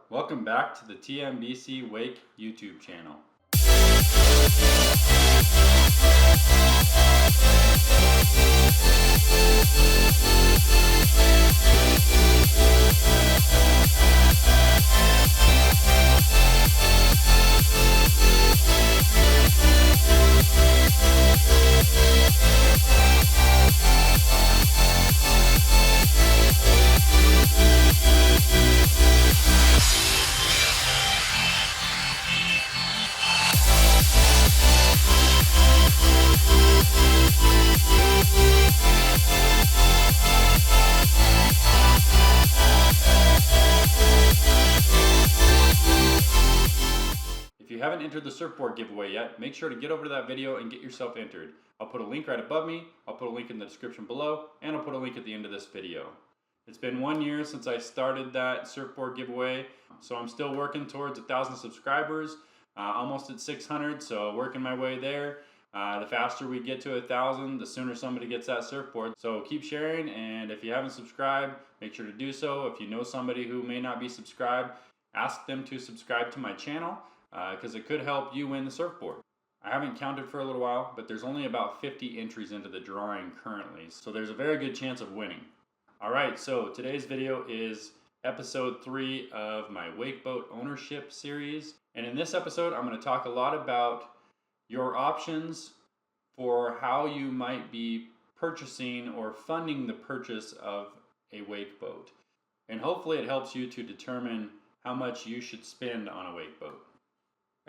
Welcome back to the TMBC Wake YouTube channel. If you haven't entered the Surfboard Giveaway yet, make sure to get over to that video and get yourself entered. I'll put a link right above me, I'll put a link in the description below, and I'll put a link at the end of this video. It's been 1 year since I started that Surfboard Giveaway, so I'm still working towards 1,000 subscribers, almost at 600, so working my way there. The faster we get to 1,000, the sooner somebody gets that surfboard. So keep sharing, and if you haven't subscribed, make sure to do so. If you know somebody who may not be subscribed, ask them to subscribe to my channel, because it could help you win the surfboard. I haven't counted for a little while, but there's only about 50 entries into the drawing currently, so there's a very good chance of winning. Alright, so today's video is episode 3 of my Wakeboat ownership series, and in this episode I'm going to talk a lot about your options for how you might be purchasing or funding the purchase of a wakeboat, and hopefully it helps you to determine how much you should spend on a wakeboat.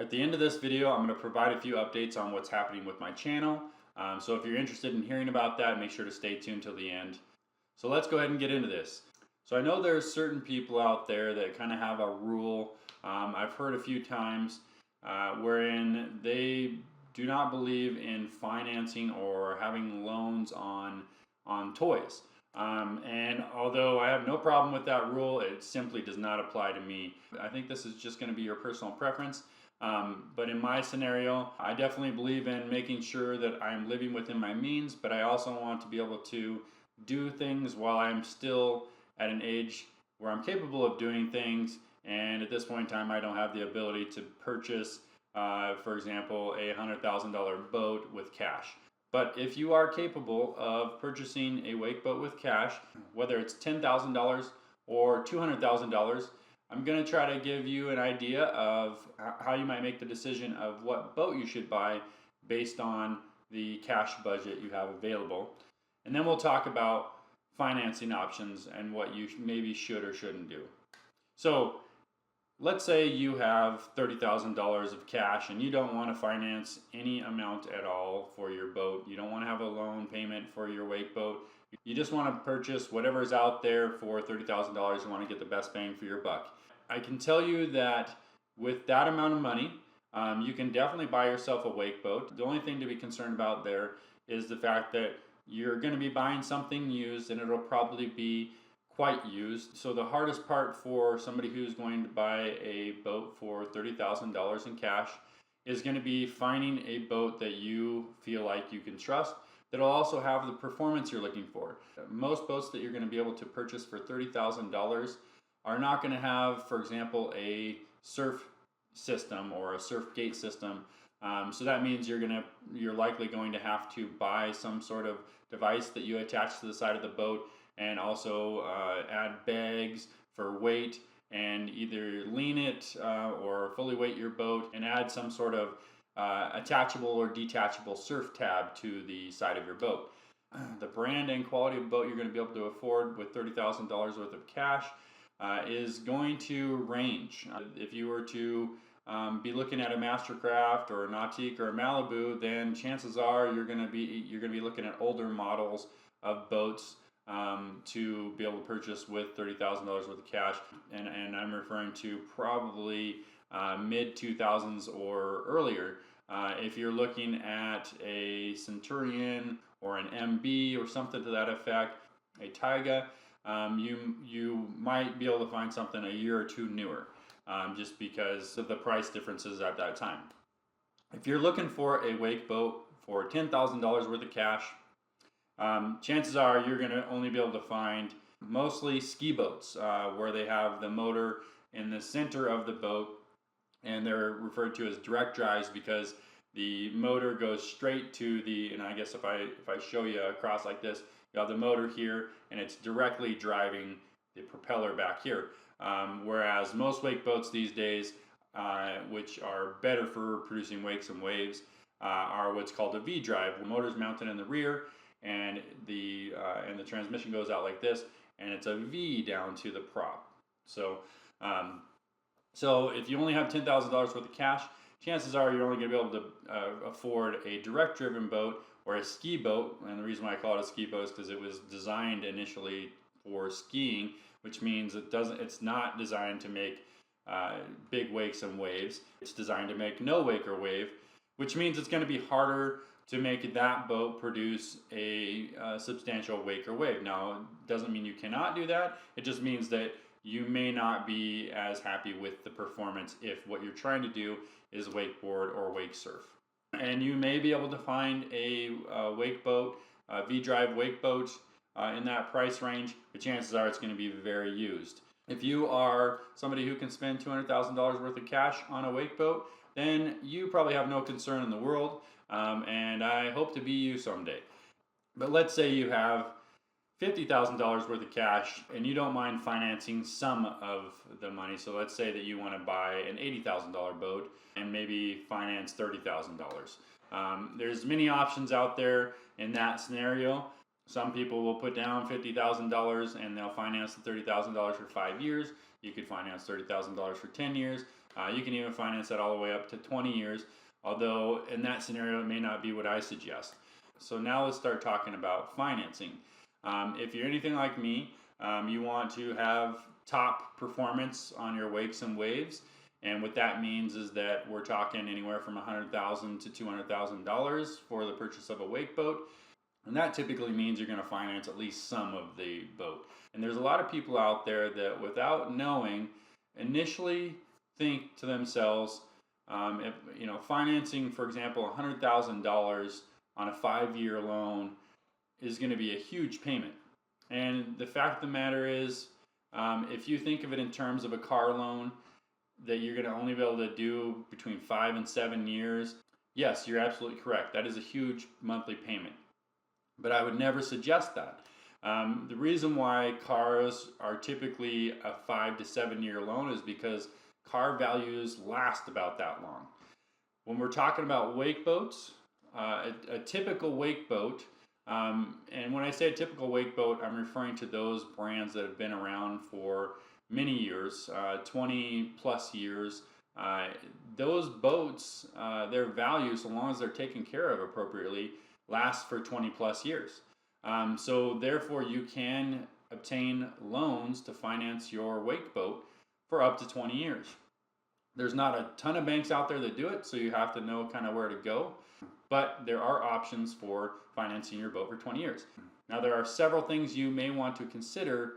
At the end of this video, I'm going to provide a few updates on what's happening with my channel. So if you're interested in hearing about that, make sure to stay tuned till the end. So let's go ahead and get into this. So I know there's certain people out there that kind of have a rule, I've heard a few times, wherein they do not believe in financing or having loans on toys. And although I have no problem with that rule, it simply does not apply to me. I think this is just going to be your personal preference. But in my scenario, I definitely believe in making sure that I'm living within my means, but I also want to be able to do things while I'm still at an age where I'm capable of doing things, and at this point in time I don't have the ability to purchase, for example, a $100,000 boat with cash. But if you are capable of purchasing a wakeboat with cash, whether it's $10,000 or $200,000, I'm going to try to give you an idea of how you might make the decision of what boat you should buy based on the cash budget you have available. And then we'll talk about financing options and what you maybe should or shouldn't do. So let's say you have $30,000 of cash and you don't want to finance any amount at all for your boat. You don't want to have a loan payment for your wakeboat. You just want to purchase whatever's out there for $30,000. You want to get the best bang for your buck. I can tell you that with that amount of money, you can definitely buy yourself a wakeboat. The only thing to be concerned about there is the fact that you're going to be buying something used, and it'll probably be quite used. So the hardest part for somebody who's going to buy a boat for $30,000 in cash is going to be finding a boat that you feel like you can trust, that'll also have the performance you're looking for. Most boats that you're going to be able to purchase for $30,000 are not going to have, for example, a surf system or a surf gate system. So that means you're likely going to have to buy some sort of device that you attach to the side of the boat, and also add bags for weight, and either lean it or fully weight your boat, and add some sort of attachable or detachable surf tab to the side of your boat. The brand and quality of boat you're going to be able to afford with $30,000 worth of cash is going to range. If you were to be looking at a Mastercraft or a Nautique or a Malibu, then chances are you're going to be looking at older models of boats to be able to purchase with $30,000 worth of cash, and I'm referring to probably mid 2000s or earlier. If you're looking at a Centurion or an MB or something to that effect, a Taiga, you might be able to find something a year or two newer, just because of the price differences at that time. If you're looking for a wake boat for $10,000 worth of cash, chances are you're going to only be able to find mostly ski boats where they have the motor in the center of the boat, and they're referred to as direct drives because the motor goes straight to the, and I guess if I show you across like this, you have the motor here and it's directly driving the propeller back here. Whereas most wake boats these days, which are better for producing wakes and waves, are what's called a V drive. The motor's mounted in the rear, and the transmission goes out like this, and it's a V down to the prop. So so if you only have $10,000 worth of cash, chances are you're only going to be able to afford a direct driven boat or a ski boat. And the reason why I call it a ski boat is because it was designed initially for skiing, which means it's not designed to make big wakes and waves. It's designed to make no wake or wave, which means it's going to be harder to make that boat produce a substantial wake or wave. Now, it doesn't mean you cannot do that. It just means that you may not be as happy with the performance if what you're trying to do is wakeboard or wake surf. And you may be able to find a wake boat, a V-drive wake boat in that price range, but chances are it's going to be very used. If you are somebody who can spend $200,000 worth of cash on a wake boat, then you probably have no concern in the world, and I hope to be you someday. But let's say you have $50,000 worth of cash and you don't mind financing some of the money. So let's say that you want to buy an $80,000 boat and maybe finance $30,000. There's many options out there in that scenario. Some people will put down $50,000 and they'll finance the $30,000 for 5 years. You could finance $30,000 for 10 years. You can even finance that all the way up to 20 years, although in that scenario it may not be what I suggest. So now let's start talking about financing. If you're anything like me, you want to have top performance on your wakes and waves, and what that means is that we're talking anywhere from $100,000 to $200,000 for the purchase of a wake boat, and that typically means you're going to finance at least some of the boat. And there's a lot of people out there that, without knowing, initially think to themselves, if financing, for example, $100,000 on a 5-year loan is going to be a huge payment. And the fact of the matter is, if you think of it in terms of a car loan that you're going to only be able to do between 5 and 7 years, yes, you're absolutely correct. That is a huge monthly payment. But I would never suggest that. The reason why cars are typically a 5 to 7 year loan is because car values last about that long. When we're talking about wake boats, a typical wake boat, and when I say a typical wake boat, I'm referring to those brands that have been around for many years, 20 plus years. Those boats, their value, so long as they're taken care of appropriately, lasts for 20 plus years. So therefore you can obtain loans to finance your wake boat for up to 20 years. There's not a ton of banks out there that do it, so you have to know kind of where to go. But there are options for financing your boat for 20 years. Now, there are several things you may want to consider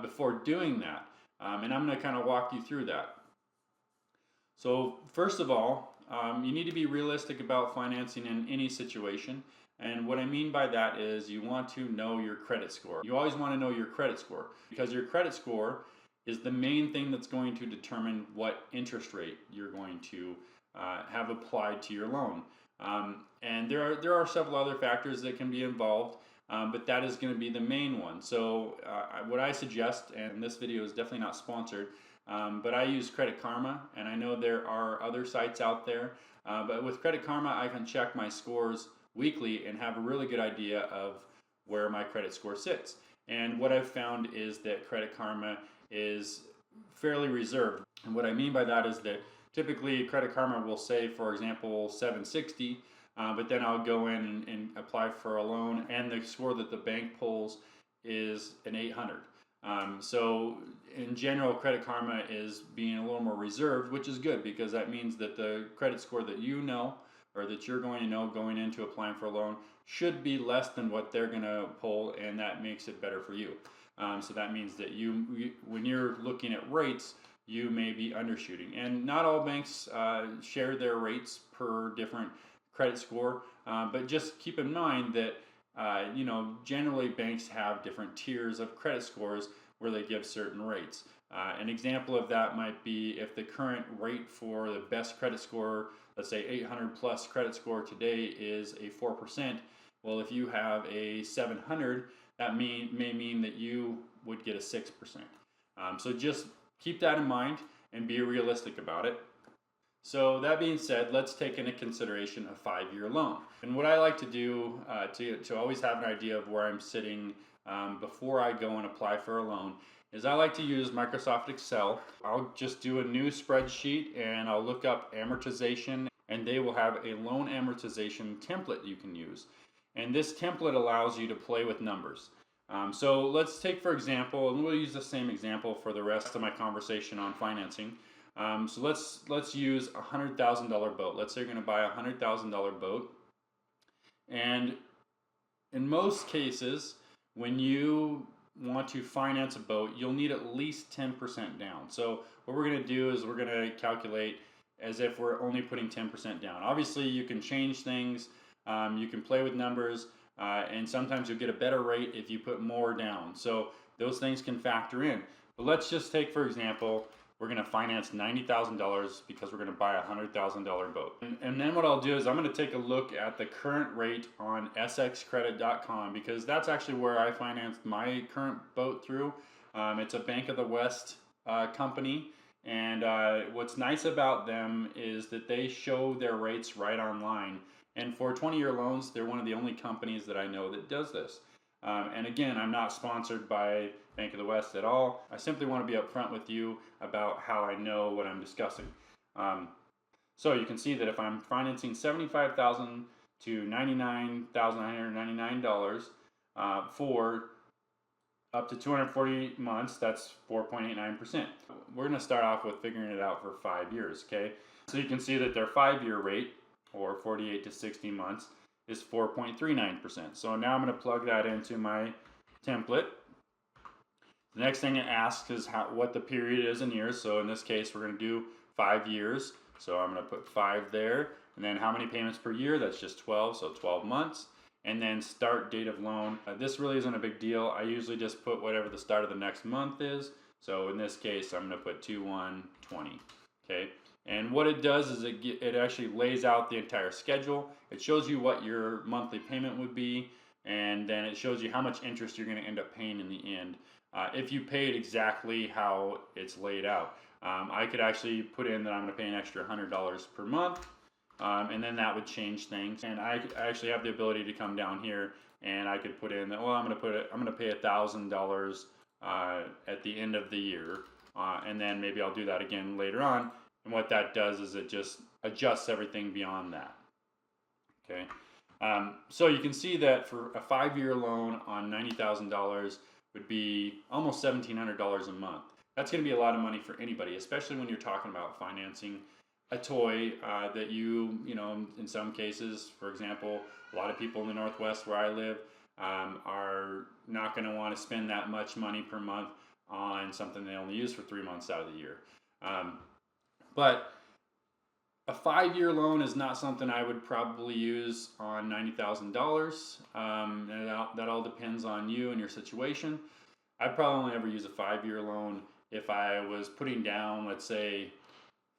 before doing that, and I'm going to kind of walk you through that. So first of all, you need to be realistic about financing in any situation, and what I mean by that is you want to know your credit score. You always want to know your credit score, because your credit score is the main thing that's going to determine what interest rate you're going to have applied to your loan. And there are several other factors that can be involved, but that is going to be the main one. So what I suggest, and this video is definitely not sponsored, but I use Credit Karma, and I know there are other sites out there, but with Credit Karma I can check my scores weekly and have a really good idea of where my credit score sits. And what I've found is that Credit Karma is fairly reserved. And what I mean by that is that typically Credit Karma will say, for example, 760, but then I'll go in and apply for a loan, and the score that the bank pulls is an 800. So in general, Credit Karma is being a little more reserved, which is good, because that means that the credit score that you know, or that you're going to know going into applying for a loan, should be less than what they're going to pull, and that makes it better for you. So that means that when you're looking at rates, you may be undershooting. And not all banks share their rates per different credit score, but just keep in mind that generally banks have different tiers of credit scores, where they give certain rates. An example of that might be if the current rate for the best credit score, let's say 800 plus credit score today, is a 4%. Well, if you have a 700, that may mean that you would get a 6%. So just keep that in mind and be realistic about it. So that being said, let's take into consideration a 5-year loan. And what I like to do to always have an idea of where I'm sitting before I go and apply for a loan is I like to use Microsoft Excel. I'll just do a new spreadsheet and I'll look up amortization, and they will have a loan amortization template you can use. And this template allows you to play with numbers. So let's take, for example, and we'll use the same example for the rest of my conversation on financing. So let's use a $100,000 boat. Let's say you're going to buy a $100,000 boat. And in most cases, when you want to finance a boat, you'll need at least 10% down. So what we're going to do is we're going to calculate as if we're only putting 10% down. Obviously, you can change things. You can play with numbers. And sometimes you'll get a better rate if you put more down. So those things can factor in. But let's just take, for example, we're going to finance $90,000 because we're going to buy a $100,000 boat. And then what I'll do is I'm going to take a look at the current rate on sxcredit.com, because that's actually where I financed my current boat through. It's a Bank of the West company. And what's nice about them is that they show their rates right online. And for 20-year loans, they're one of the only companies that I know that does this. And again, I'm not sponsored by Bank of the West at all. I simply want to be upfront with you about how I know what I'm discussing. So you can see that if I'm financing $75,000 to $99,999 for up to 240 months, that's 4.89%. We're going to start off with figuring it out for 5 years, okay? So you can see that their 5-year rate, or 48 to 60 months, is 4.39%. So now I'm going to plug that into my template. The next thing it asks is what the period is in years. So in this case, we're going to do 5 years. So I'm going to put 5 there. And then how many payments per year? That's just 12, so 12 months. And then start date of loan. This really isn't a big deal. I usually just put whatever the start of the next month is. So in this case, I'm going to put 2/1/20. Okay. And what it does is it actually lays out the entire schedule. It shows you what your monthly payment would be, and then it shows you how much interest you're going to end up paying in the end if you paid exactly how it's laid out. I could actually put in that I'm going to pay an extra $100 per month, and then that would change things. And I actually have the ability to come down here and I could put in that, well, I'm going to pay $1,000 at the end of the year, and then maybe I'll do that again later on. And what that does is it just adjusts everything beyond that. Okay, so you can see that for a 5-year loan on $90,000 would be almost $1,700 a month. That's going to be a lot of money for anybody, especially when you're talking about financing a toy that you know, in some cases, for example, a lot of people in the Northwest where I live are not going to want to spend that much money per month on something they only use for 3 months out of the year. But a 5-year loan is not something I would probably use on $90,000. That all depends on you and your situation. I'd probably only ever use a 5-year loan if I was putting down, let's say,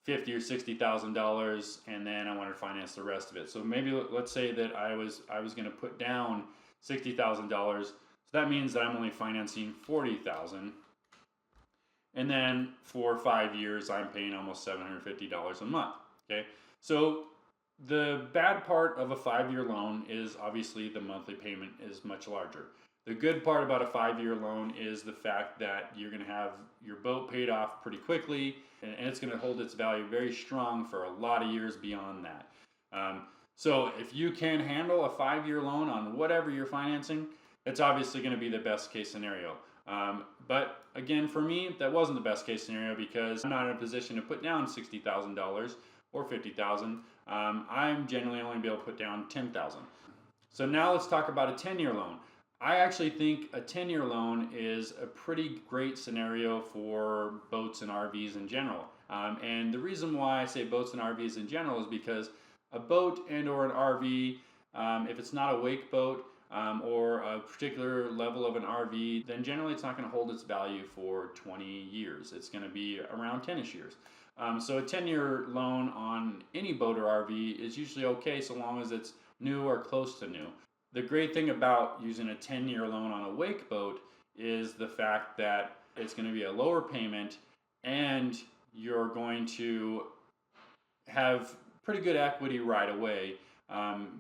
$50,000 or $60,000, and then I wanted to finance the rest of it. So maybe let's say that I was going to put down $60,000. So that means that I'm only financing $40,000. And then for 5 years, I'm paying almost $750 a month. Okay, so the bad part of a 5-year loan is obviously the monthly payment is much larger. The good part about a 5-year loan is the fact that you're going to have your boat paid off pretty quickly, and it's going to hold its value very strong for a lot of years beyond that. So if you can handle a 5-year loan on whatever you're financing, it's obviously going to be the best case scenario. But again, for me, that wasn't the best case scenario because I'm not in a position to put down $60,000 or $50,000. I'm generally only be able to put down $10,000. So now let's talk about a 10-year loan. I actually think a 10-year loan is a pretty great scenario for boats and RVs in general. And the reason why I say boats and RVs in general is because a boat and or an RV, if it's not a wake boat, or a particular level of an RV, then generally it's not going to hold its value for 20 years. It's going to be around 10-ish years. So a 10-year loan on any boat or RV is usually okay so long as it's new or close to new. The great thing about using a 10-year loan on a wake boat is the fact that it's going to be a lower payment and you're going to have pretty good equity right away.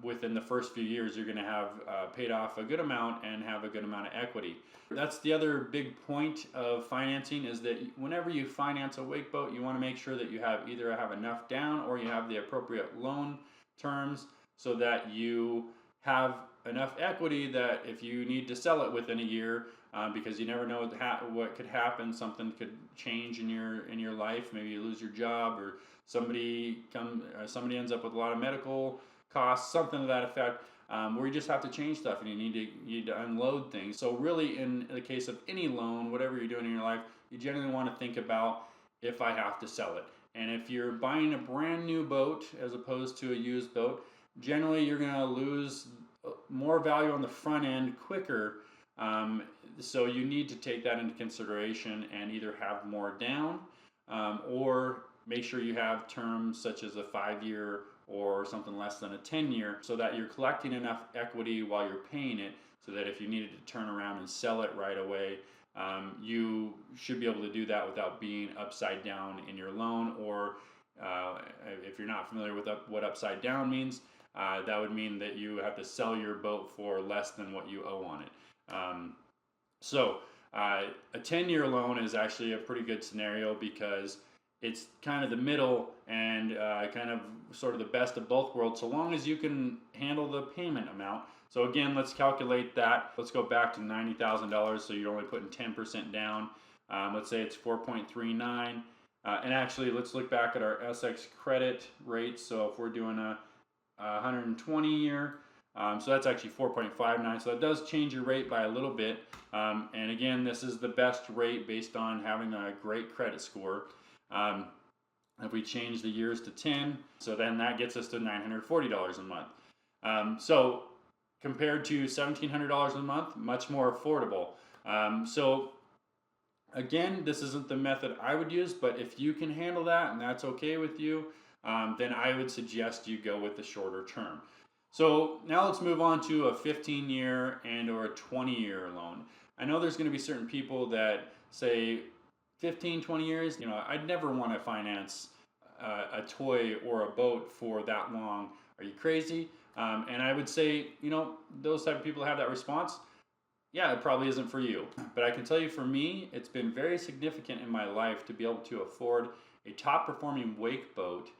Within the first few years, you're going to have paid off a good amount and have a good amount of equity. That's the other big point of financing, is that whenever you finance a wake boat, you want to make sure that you have either have enough down or you have the appropriate loan terms so that you have enough equity that if you need to sell it within a year, because you never know what could happen, something could change in your life. Maybe you lose your job, or somebody ends up with a lot of medical costs, something to that effect, where you just have to change stuff and you need to unload things. So really, in the case of any loan, whatever you're doing in your life, you generally want to think about, if I have to sell it. And if you're buying a brand new boat as opposed to a used boat, generally you're going to lose more value on the front end quicker. So you need to take that into consideration and either have more down, or make sure you have terms such as a 5-year or something less than a 10-year, so that you're collecting enough equity while you're paying it, so that if you needed to turn around and sell it right away, you should be able to do that without being upside down in your loan. Or if you're not familiar with what upside down means, that would mean that you have to sell your boat for less than what you owe on it. So a 10-year loan is actually a pretty good scenario, because it's kind of the middle and kind of sort of the best of both worlds, so long as you can handle the payment amount. So again, let's calculate that. Let's go back to $90,000, so you're only putting 10% down. Let's say it's 4.39. And actually, let's look back at our SX credit rate. So if we're doing a 120 year, so that's actually 4.59. So that does change your rate by a little bit. And again, this is the best rate based on having a great credit score. If we change the years to 10, so then that gets us to $940 a month. So compared to $1,700 a month, much more affordable. So again, this isn't the method I would use, but if you can handle that and that's okay with you, then I would suggest you go with the shorter term. So now let's move on to a 15-year and or a 20-year loan. I know there's going to be certain people that say 15, 20 years, I'd never want to finance a toy or a boat for that long. Are you crazy? And I would say, those type of people have that response. Yeah, it probably isn't for you. But I can tell you, for me, it's been very significant in my life to be able to afford a top performing wake boat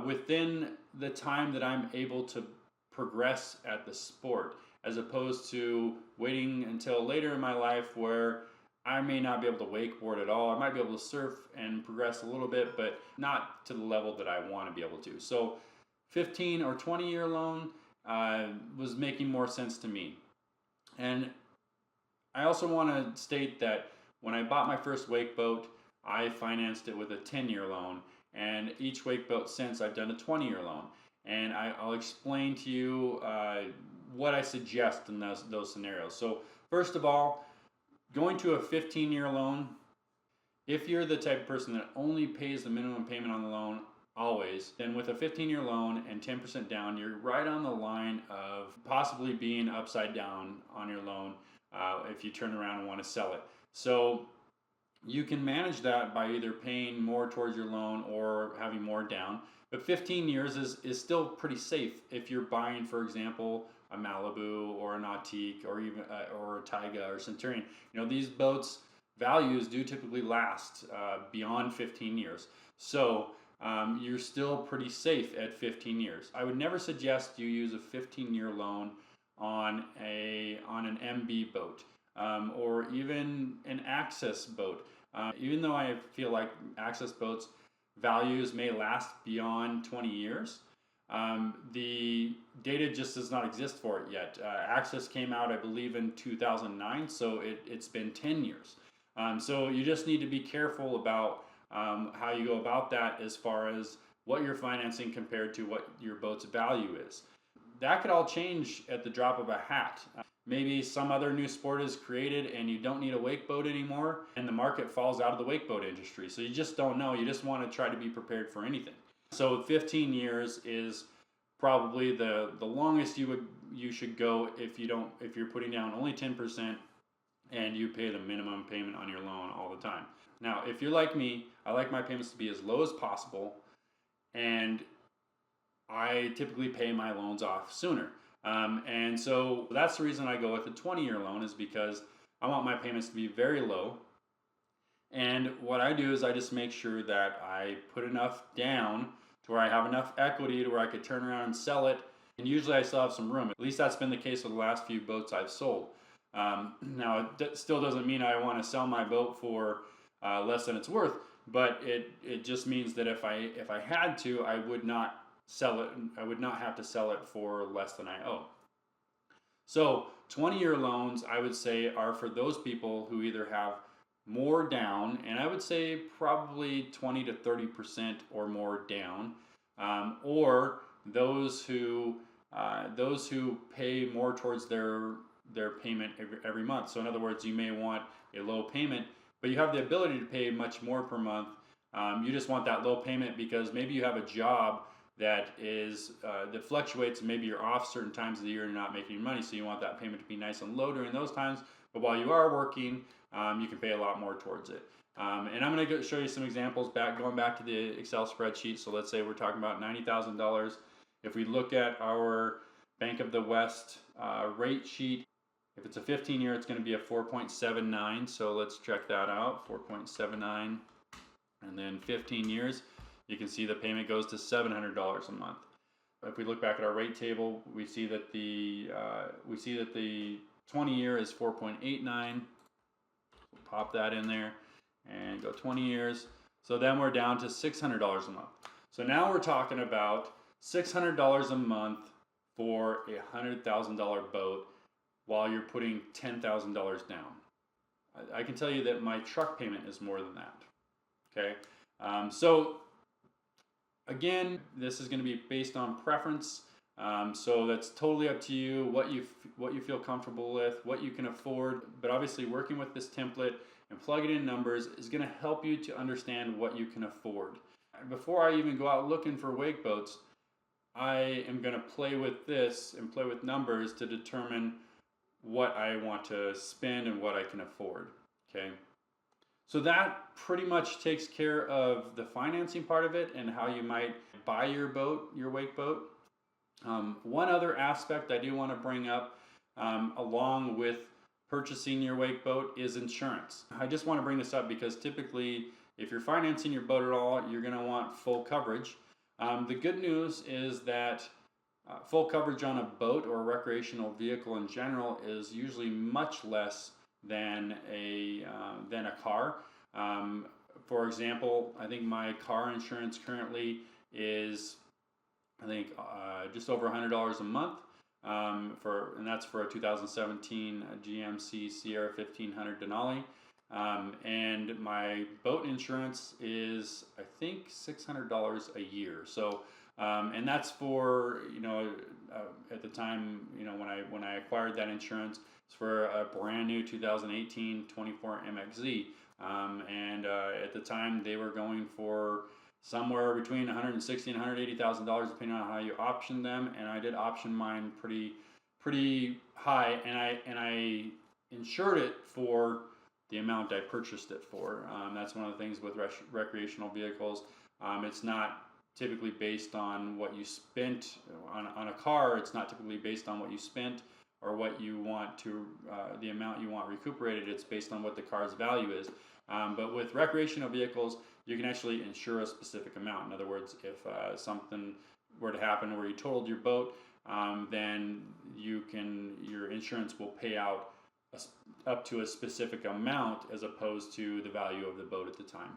within the time that I'm able to progress at the sport, as opposed to waiting until later in my life where I may not be able to wakeboard at all. I might be able to surf and progress a little bit, but not to the level that I want to be able to. So 15 or 20-year loan was making more sense to me. And I also want to state that when I bought my first wake boat, I financed it with a 10-year loan, and each wake boat since, I've done a 20-year loan. And I'll explain to you what I suggest in those scenarios. So first of all, going to a 15-year loan, if you're the type of person that only pays the minimum payment on the loan always, then with a 15-year loan and 10% down, you're right on the line of possibly being upside down on your loan if you turn around and want to sell it. So you can manage that by either paying more towards your loan or having more down. But 15 years is still pretty safe if you're buying, for example, a Malibu or an Nautique or even or a Taiga or Centurion. These boats' values do typically last beyond 15 years. So you're still pretty safe at 15 years. I would never suggest you use a 15-year loan on an MB boat or even an Access boat. Even though I feel like Access boats values may last beyond 20 years, the data just does not exist for it yet. Access came out, I believe, in 2009, so it's been 10 years. So you just need to be careful about how you go about that as far as what you're financing compared to what your boat's value is. that could all change at the drop of a hat. Maybe some other new sport is created and you don't need a wakeboat anymore, and the market falls out of the wakeboat industry. So you just don't know. You just want to try to be prepared for anything. So 15 years is probably the longest you should go if you're putting down only 10% and you pay the minimum payment on your loan all the time. Now, if you're like me, I like my payments to be as low as possible, and I typically pay my loans off sooner. And so that's the reason I go with a 20-year loan, is because I want my payments to be very low. And what I do is I just make sure that I put enough down to where I have enough equity to where I could turn around and sell it. And usually I still have some room. At least that's been the case with the last few boats I've sold. Now, it still doesn't mean I want to sell my boat for less than it's worth, but it just means that if I had to, I would not sell it. I would not have to sell it for less than I owe. So 20-year loans, I would say, are for those people who either have more down, and I would say probably 20 to 30% or more down, or those who pay more towards their payment every month. So in other words, you may want a low payment, but you have the ability to pay much more per month. You just want that low payment because maybe you have a job that fluctuates, and maybe you're off certain times of the year and you're not making money, so you want that payment to be nice and low during those times. But while you are working, you can pay a lot more towards it. And I'm going to show you some examples going back to the Excel spreadsheet. So let's say we're talking about $90,000. If we look at our Bank of the West rate sheet, if it's a 15-year, it's going to be a 4.79. So let's check that out, 4.79. And then 15 years, you can see the payment goes to $700 a month. If we look back at our rate table, we see that the 20-year is 4.89. We'll pop that in there and go 20 years. So then we're down to $600 a month. So now we're talking about $600 a month for a $100,000 boat while you're putting $10,000 down. I can tell you that my truck payment is more than that. Okay, so again, this is going to be based on preference. So that's totally up to you, what you feel comfortable with, what you can afford. But obviously, working with this template and plugging in numbers is going to help you to understand what you can afford. Before I even go out looking for wake boats, I am going to play with this and play with numbers to determine what I want to spend and what I can afford. Okay. So that pretty much takes care of the financing part of it and how you might buy your boat, your wake boat. One other aspect I do want to bring up along with purchasing your wake boat is insurance. I just want to bring this up because typically if you're financing your boat at all, you're going to want full coverage. The good news is that full coverage on a boat or a recreational vehicle in general is usually much less than a car. For example, I think my car insurance currently is just over $100 a month, and that's for a 2017 GMC Sierra 1500 Denali. And my boat insurance is I think $600 a year. So and that's for at the time when I acquired that insurance, it's for a brand new 2018 24 MXZ. And at the time they were going for somewhere between $160,000 and $180,000 depending on how you option them. And I did option mine pretty high, and I insured it for the amount I purchased it for. That's one of the things with recreational vehicles. It's not typically based on what you spent on a car. It's not typically based on what you spent or what you want to, the amount you want recuperated. It's based on what the car's value is. But with recreational vehicles, you can actually insure a specific amount. In other words, if something were to happen where you totaled your boat, then your insurance will pay out up to a specific amount as opposed to the value of the boat at the time.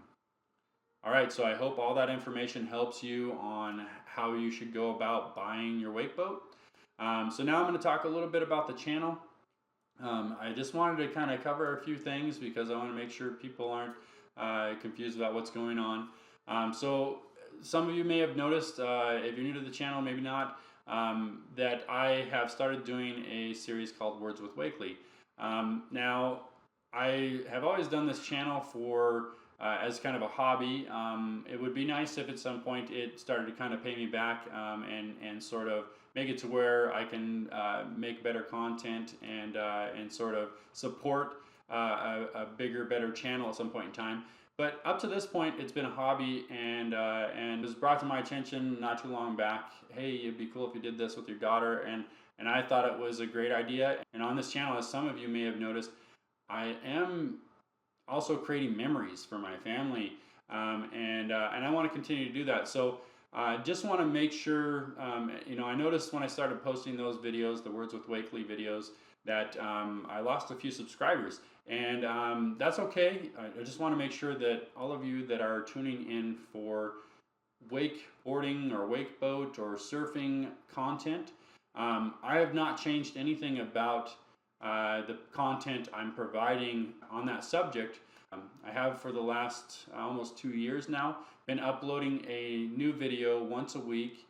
All right, so I hope all that information helps you on how you should go about buying your wake boat. So now I'm going to talk a little bit about the channel. I just wanted to kind of cover a few things because I want to make sure people aren't confused about what's going on. So some of you may have noticed, if you're new to the channel, maybe not, that I have started doing a series called Words with Wakely. Now, I have always done this channel for as kind of a hobby. It would be nice if at some point it started to kind of pay me back and sort of make it to where I can make better content and sort of support a bigger, better channel at some point in time. But up to this point, it's been a hobby, and it was brought to my attention not too long back. Hey, it'd be cool if you did this with your daughter, and I thought it was a great idea. And on this channel, as some of you may have noticed, I am also creating memories for my family, and I want to continue to do that. So just want to make sure, you know, I noticed when I started posting those videos, the Words with Wakely videos, that I lost a few subscribers, and that's okay. I just want to make sure that all of you that are tuning in for wakeboarding or wakeboat or surfing content, I have not changed anything about the content I'm providing on that subject. I have for the last almost 2 years now been uploading a new video once a week,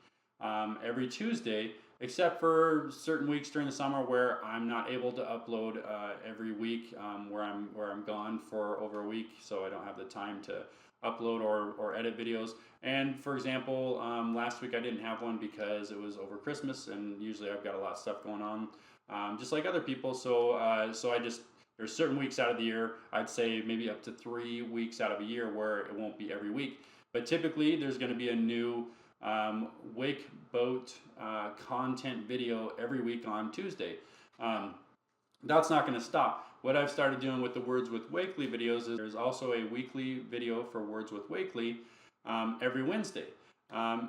every Tuesday, except for certain weeks during the summer where I'm not able to upload every week, where I'm gone for over a week, so I don't have the time to upload or edit videos. And for example, last week I didn't have one because it was over Christmas, and usually I've got a lot of stuff going on, just like other people. So there's certain weeks out of the year, I'd say maybe up to 3 weeks out of a year, where it won't be every week. But typically there's going to be a new wakeboat content video every week on Tuesday. That's not going to stop. What I've started doing with the Words with Wakely videos is there's also a weekly video for Words with Wakely every Wednesday.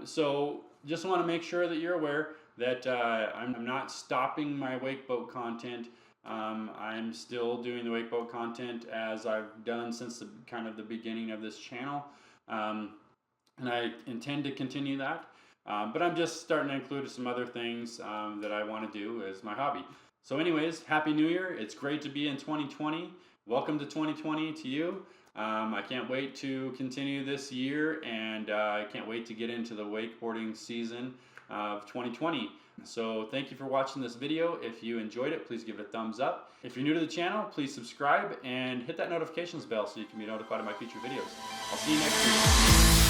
So just want to make sure that you're aware that I'm not stopping my wakeboat content. I'm still doing the wakeboat content as I've done since the beginning of this channel, and I intend to continue that. But I'm just starting to include some other things that I want to do as my hobby. So anyways, Happy New Year. It's great to be in 2020. Welcome to 2020 to you. I can't wait to continue this year, and I can't wait to get into the wakeboarding season of 2020. So thank you for watching this video. If you enjoyed it, please give it a thumbs up. If you're new to the channel, please subscribe and hit that notifications bell so you can be notified of my future videos. I'll see you next week.